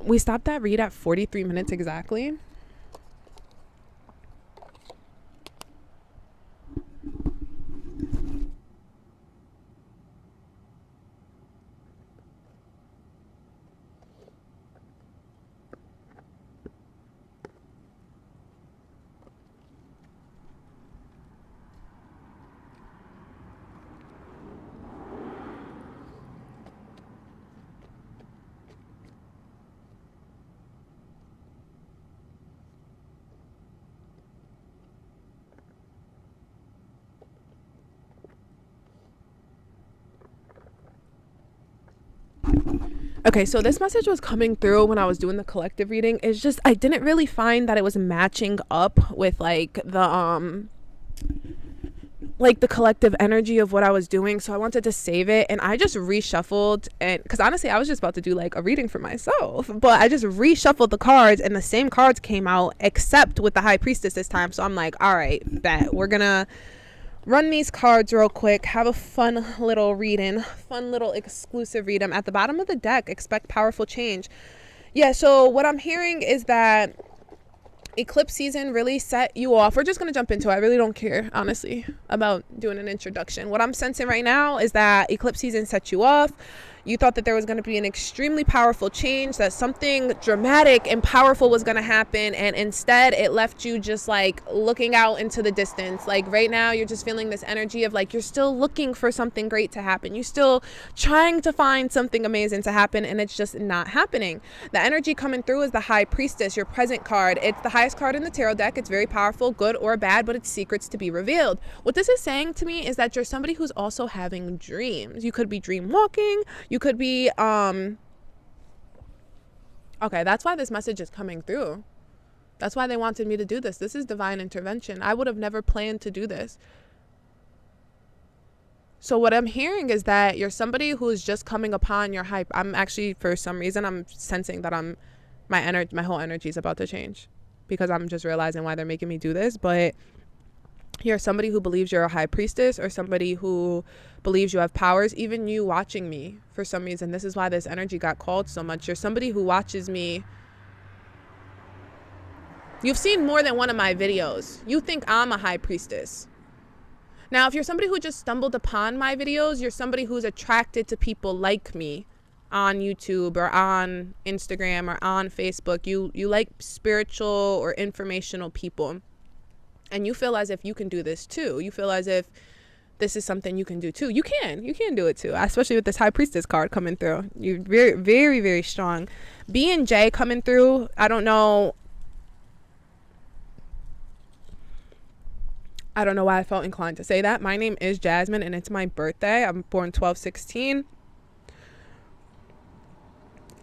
We stopped that read at 43 minutes exactly. Okay, so this message was coming through when I was doing the collective reading. It's just I didn't really find that it was matching up with like the collective energy of what I was doing, so I wanted to save it, and I just reshuffled, and because honestly I was just about to do like a reading for myself, but I just reshuffled the cards and the same cards came out except with the High Priestess this time. So I'm like, all right, bet we're gonna run these cards real quick, have a fun little exclusive read. I'm at the bottom of the deck. Expect powerful change. Yeah, so what I'm hearing is that eclipse season really set you off. We're just going to jump into it. I really don't care, honestly, about doing an introduction. What I'm sensing right now is that eclipse season set you off. You thought that there was going to be an extremely powerful change, that something dramatic and powerful was going to happen, and instead it left you just like looking out into the distance. Like right now you're just feeling this energy of like you're still looking for something great to happen. You're still trying to find something amazing to happen, and it's just not happening. The energy coming through is the High Priestess, your present card. It's the highest card in the tarot deck. It's very powerful, good or bad, but it's secrets to be revealed. What this is saying to me is that you're somebody who's also having dreams. You could be dream walking. You could be, okay, that's why this message is coming through. That's why they wanted me to do this. This is divine intervention. I would have never planned to do this. So what I'm hearing is that you're somebody who is just coming upon your hype. I'm actually, for some reason, I'm sensing that my whole energy is about to change because I'm just realizing why they're making me do this. But you're somebody who believes you're a high priestess, or somebody who believes you have powers. Even you watching me, for some reason, this is why this energy got called so much. You're somebody who watches me. You've seen more than one of my videos. You think I'm a high priestess. Now, if you're somebody who just stumbled upon my videos, you're somebody who's attracted to people like me on YouTube or on Instagram or on Facebook. You like spiritual or informational people. And you feel as if you can do this too. You feel as if this is something you can do too. You can do it too, especially with this High Priestess card coming through. You're very, very, very strong. B and J coming through. I don't know why I felt inclined to say that. My name is Jasmine and it's my birthday. I'm born 12/16.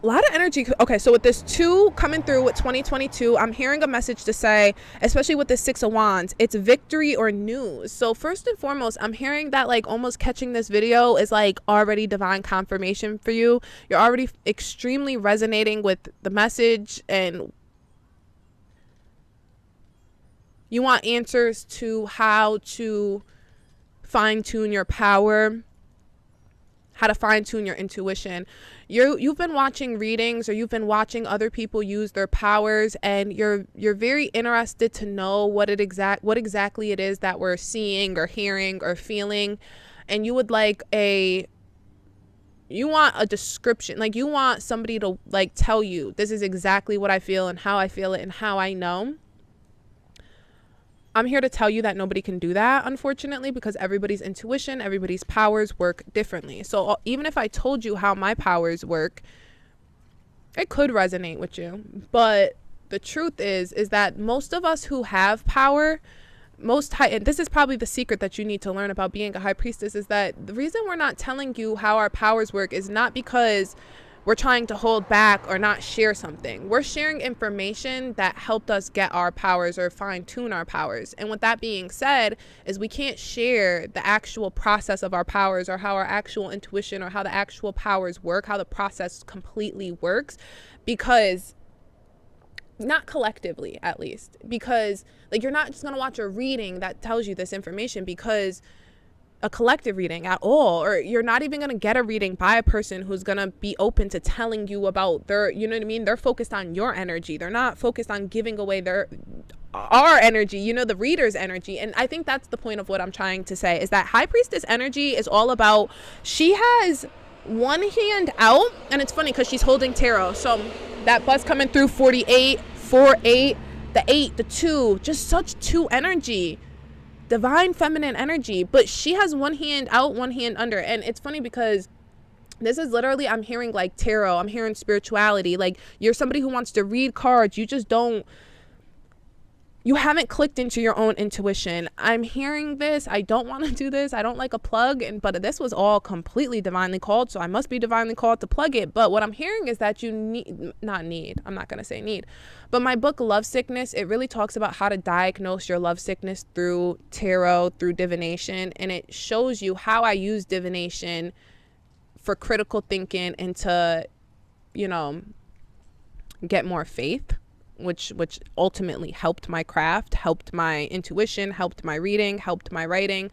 A lot of energy. Okay, so with this 2 coming through with 2022, I'm hearing a message to say, especially with the 6 of Wands, it's victory or news. So first and foremost, I'm hearing that like almost catching this video is like already divine confirmation for you. You're already extremely resonating with the message, and you want answers to how to fine-tune your power, how to fine-tune your intuition. You've been watching readings, or you've been watching other people use their powers, and you're very interested to know what exactly it is that we're seeing or hearing or feeling, and you would like you want a description. Like you want somebody to like tell you, this is exactly what I feel and how I feel it and how I know. I'm here to tell you that nobody can do that, unfortunately, because everybody's intuition, everybody's powers work differently. So even if I told you how my powers work, it could resonate with you. But the truth is that most of us who have power, and this is probably the secret that you need to learn about being a high priestess, is that the reason we're not telling you how our powers work is not because we're trying to hold back or not share something. We're sharing information that helped us get our powers or fine tune our powers. And with that being said, is we can't share the actual process of our powers, or how our actual intuition, or how the actual powers work, how the process completely works, because not collectively, at least, because like you're not just going to watch a reading that tells you this information, because a collective reading at all, or you're not even going to get a reading by a person who's going to be open to telling you about their, you know what I mean? They're focused on your energy. They're not focused on giving away our energy, you know, the reader's energy. And I think that's the point of what I'm trying to say, is that High Priestess energy is all about, she has one hand out, and it's funny because she's holding tarot. So that bus coming through, 48, 4-8, the 8, the 2, just such 2 energy. Divine feminine energy, but she has one hand out, one hand under. And it's funny because this is literally, I'm hearing like tarot, I'm hearing spirituality, like you're somebody who wants to read cards, you haven't clicked into your own intuition. I'm hearing this. I don't want to do this. I don't like a plug, but this was all completely divinely called, so I must be divinely called to plug it. But what I'm hearing is that you I'm not going to say need, but my book, Love Sickness, it really talks about how to diagnose your love sickness through tarot, through divination, and it shows you how I use divination for critical thinking and to, you know, get more faith, which ultimately helped my craft, helped my intuition, helped my reading, helped my writing.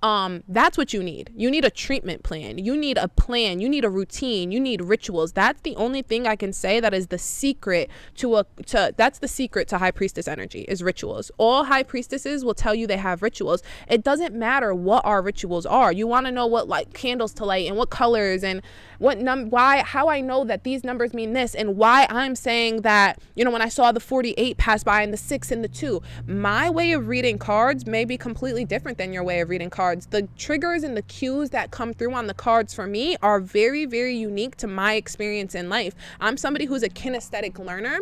That's what you need. You need a treatment plan. You need a plan. You need a routine. You need rituals. That's the only thing I can say that is the secret that's the secret to High Priestess energy, is rituals. All High Priestesses will tell you they have rituals. It doesn't matter what our rituals are. You want to know what like candles to light and what colors and how I know that these numbers mean this, and why I'm saying that, you know, when I saw the 48 pass by and the 6 and the 2, my way of reading cards may be completely different than your way of reading cards. The triggers and the cues that come through on the cards for me are very, very unique to my experience in life. I'm somebody who's a kinesthetic learner.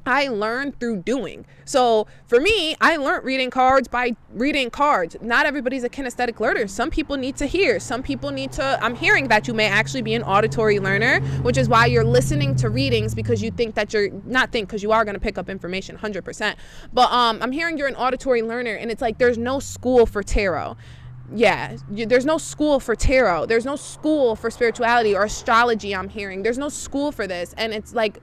I learn through doing. So for me, I learned reading cards by reading cards. Not everybody's a kinesthetic learner. Some people need to hear. Some people need to, I'm hearing that you may actually be an auditory learner, which is why you're listening to readings, because you think that because you are going to pick up information 100%. But I'm hearing you're an auditory learner, and it's like there's no school for tarot. Yeah, there's no school for tarot. There's no school for spirituality or astrology. I'm hearing there's no school for this. And it's like,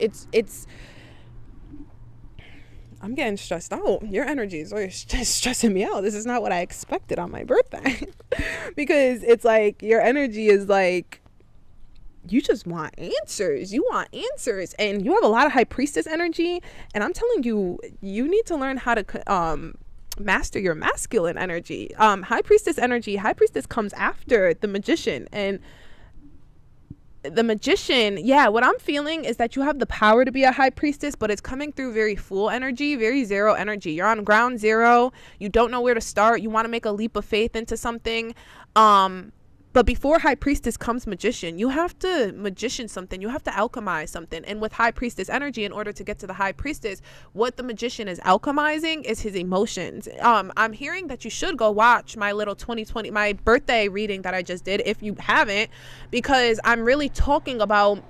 I'm getting stressed out. Your energy is really stressing me out. This is not what I expected on my birthday. Because it's like your energy is like, you just want answers. You want answers. And you have a lot of High Priestess energy. And I'm telling you, you need to learn how to master your masculine energy. High Priestess energy. High Priestess comes after the Magician. And the Magician, what I'm feeling is that you have the power to be a High Priestess, but it's coming through very full energy, very zero energy. You're on ground zero. You don't know where to start. You want to make a leap of faith into something. But before High Priestess comes Magician. You have to magician something. You have to alchemize something. And with High Priestess energy, in order to get to the High Priestess, what the Magician is alchemizing is his emotions. I'm hearing that you should go watch my little 2020, my birthday reading that I just did, if you haven't, because I'm really talking about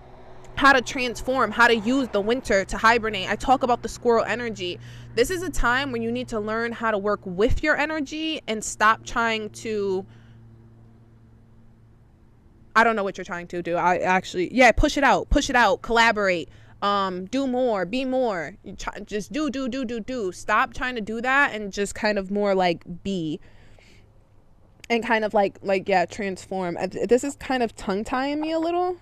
how to transform, how to use the winter to hibernate. I talk about the squirrel energy. This is a time when you need to learn how to work with your energy and stop trying to, I don't know what you're trying to do. Push it out, collaborate, do more, be more, just do. Stop trying to do that and just kind of more like be, and kind of like transform. This is kind of tongue tying me a little.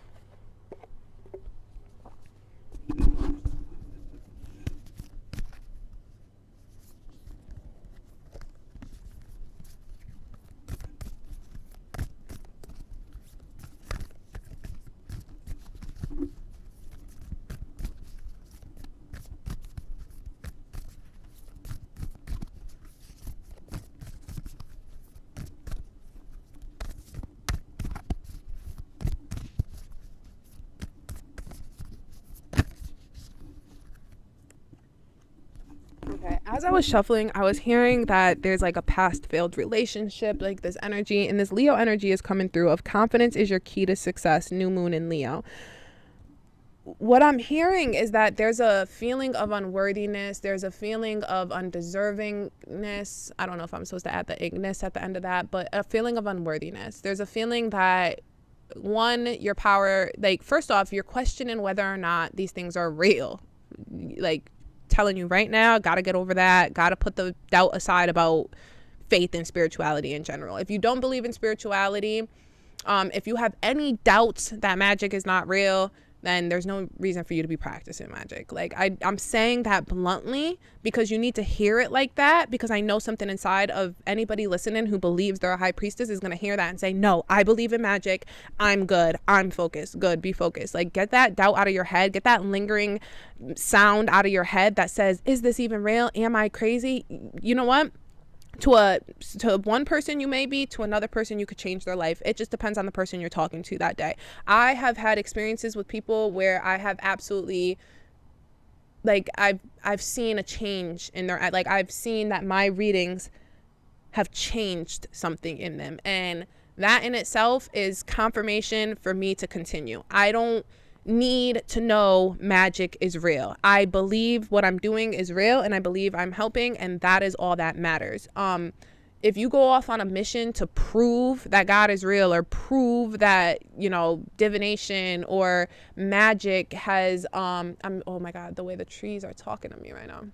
As I was shuffling, I was hearing that there's like a past failed relationship, like this energy, and this Leo energy is coming through of confidence is your key to success, new moon in Leo. What I'm hearing is that there's a feeling of unworthiness. There's a feeling of undeservingness. I don't know if I'm supposed to add the ignis at the end of that, but a feeling of unworthiness. There's a feeling that, one, your power, like, first off, you're questioning whether or not these things are real. Like, telling you right now, gotta get over that, gotta put the doubt aside about faith in spirituality in general. If you don't believe in spirituality, if you have any doubts that magic is not real, then there's no reason for you to be practicing magic. Like, I'm saying that bluntly because you need to hear it like that, because I know something inside of anybody listening who believes they're a high priestess is going to hear that and say, no, I believe in magic. I'm good. I'm focused. Good. Be focused. Like, get that doubt out of your head. Get that lingering sound out of your head that says, is this even real? Am I crazy? You know what? To one person you may be, to another person you could change their life. It just depends on the person you're talking to that day. I have had experiences with people where I have absolutely, like, I've seen a change in their, like, I've seen that my readings have changed something in them, and that in itself is confirmation for me to continue. I don't need to know magic is real. I believe what I'm doing is real, and I believe I'm helping, and that is all that matters. If you go off on a mission to prove that God is real, or prove that, you know, divination or magic has oh my God, the way the trees are talking to me right now.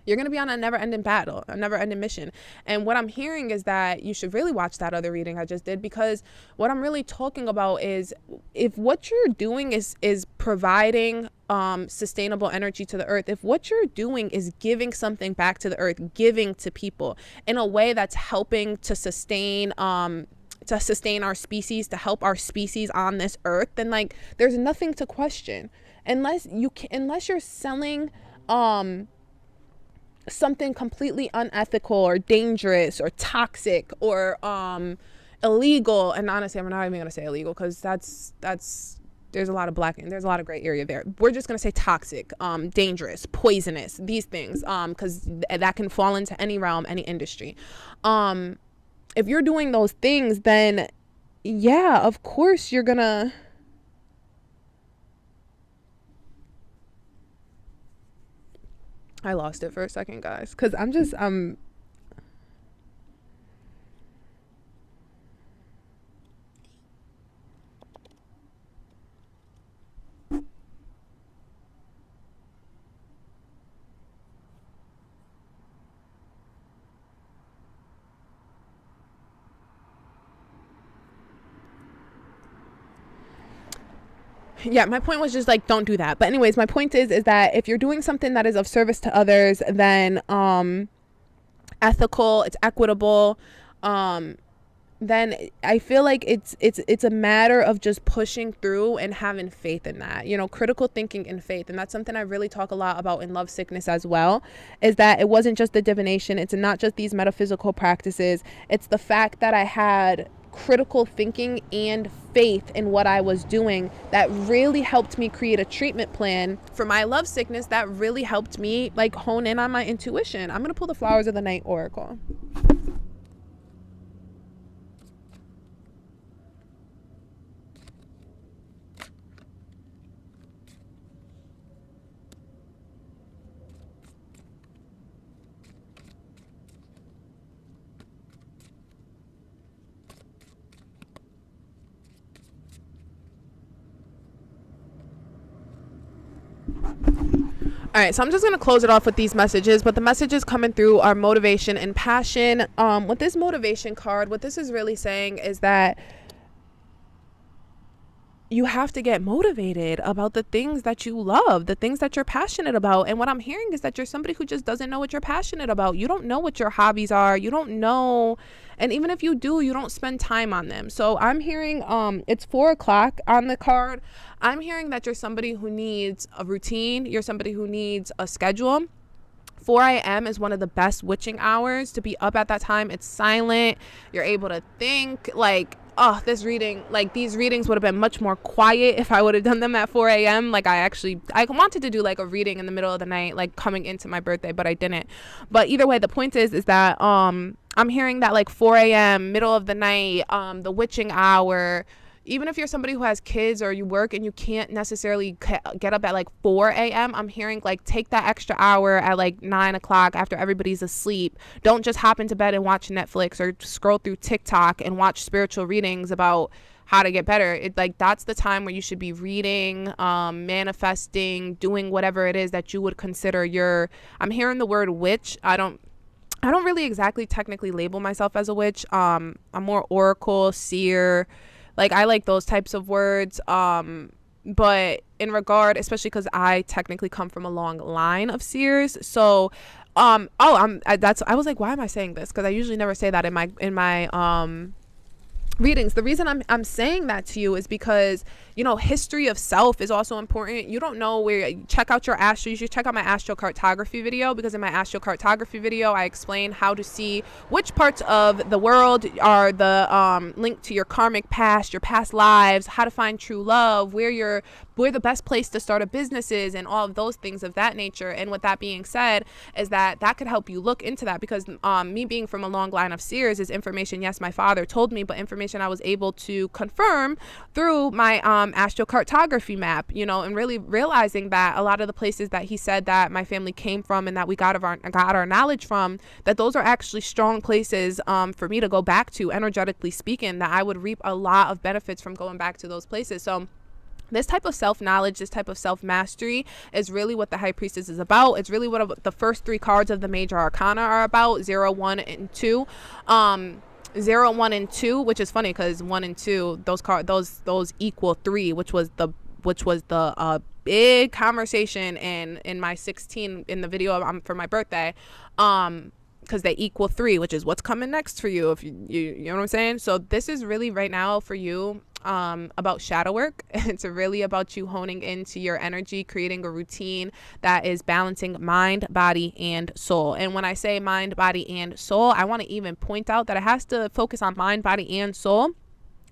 You're going to be on a never-ending battle, a never-ending mission. And what I'm hearing is that you should really watch that other reading I just did, because what I'm really talking about is, if what you're doing is providing sustainable energy to the earth, if what you're doing is giving something back to the earth, giving to people in a way that's helping to sustain our species, to help our species on this earth, then, like, there's nothing to question. Unless you're selling something completely unethical or dangerous or toxic or illegal. And honestly, I'm not even gonna say illegal, because that's there's a lot of there's a lot of gray area there. We're just gonna say toxic, dangerous, poisonous, these things, because that can fall into any realm, any industry. If you're doing those things, then yeah, of course you're gonna I lost it for a second, guys, because I'm just yeah, my point was just, like, don't do that. But anyways, my point is that if you're doing something that is of service to others, then ethical, it's equitable, then I feel like it's a matter of just pushing through and having faith in that, you know, critical thinking and faith. And that's something I really talk a lot about in Love Sickness as well, is that it wasn't just the divination. It's not just these metaphysical practices. It's the fact that I had critical thinking and faith in what I was doing that really helped me create a treatment plan for my love sickness, that really helped me, like, hone in on my intuition. I'm gonna pull the Flowers of the Night Oracle. All right, so I'm just going to close it off with these messages, but the messages coming through are motivation and passion. With this motivation card, what this is really saying is that you have to get motivated about the things that you love, the things that you're passionate about. And what I'm hearing is that you're somebody who just doesn't know what you're passionate about. You don't know what your hobbies are. You don't know. And even if you do, you don't spend time on them. So I'm hearing, it's 4:00 on the card. I'm hearing that you're somebody who needs a routine. You're somebody who needs a schedule. 4 a.m. is one of the best witching hours to be up at that time. It's silent. You're able to think. Like, oh, these readings would have been much more quiet if I would have done them at 4 a.m. Like, I wanted to do, like, a reading in the middle of the night, like, coming into my birthday, but I didn't. But either way, the point is that I'm hearing that, like, 4 a.m., middle of the night, the witching hour, even if you're somebody who has kids or you work and you can't necessarily get up at, like, 4 a.m., I'm hearing, like, take that extra hour at, like, 9 o'clock after everybody's asleep. Don't just hop into bed and watch Netflix or scroll through TikTok and watch spiritual readings about how to get better. That's the time where you should be reading, manifesting, doing whatever it is that you would consider I'm hearing the word witch. I don't really exactly technically label myself as a witch. I'm more oracle, seer. Like, I like those types of words. But in regard, especially because I technically come from a long line of seers, so I was like, why am I saying this? Because I usually never say that in my readings. The reason I'm saying that to you is because, you know, history of self is also important. You don't know where. Check out your astro. You should check out my astrocartography video, because in my astrocartography video I explain how to see which parts of the world are the linked to your karmic past, your past lives, how to find true love, where the best place to start a business is, and all of those things of that nature. And with that being said, is that could help you look into that, because me being from a long line of seers is information, yes, my father told me, but information I was able to confirm through my astrocartography map, you know, and really realizing that a lot of the places that he said that my family came from and that we got our knowledge from, that those are actually strong places for me to go back to, energetically speaking, that I would reap a lot of benefits from going back to those places. So this type of self-knowledge, this type of self-mastery is really what the High Priestess is about. It's really what the first 3 cards of the major arcana are about, 0, 1, and 2. 0, 1, and 2, which is funny because 1 and 2, those equal 3, which was the big conversation in my 16 in the video for my birthday, because they equal 3, which is what's coming next for you, if you know what I'm saying. So this is really right now for you about shadow work. It's really about you honing into your energy, creating a routine that is balancing mind, body, and soul. And when I say mind, body, and soul, I want to even point out that it has to focus on mind, body, and soul,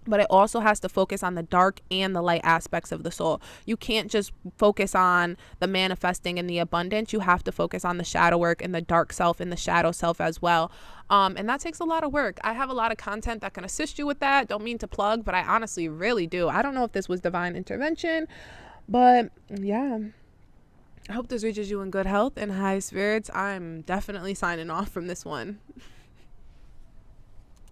but it also has to focus on the dark and the light aspects of the soul. You can't just focus on the manifesting and the abundance. You have to focus on the shadow work and the dark self and the shadow self as well. And that takes a lot of work. I have a lot of content that can assist you with that. Don't mean to plug, but I honestly really do. I don't know if this was divine intervention, but yeah. I hope this reaches you in good health and high spirits. I'm definitely signing off from this one.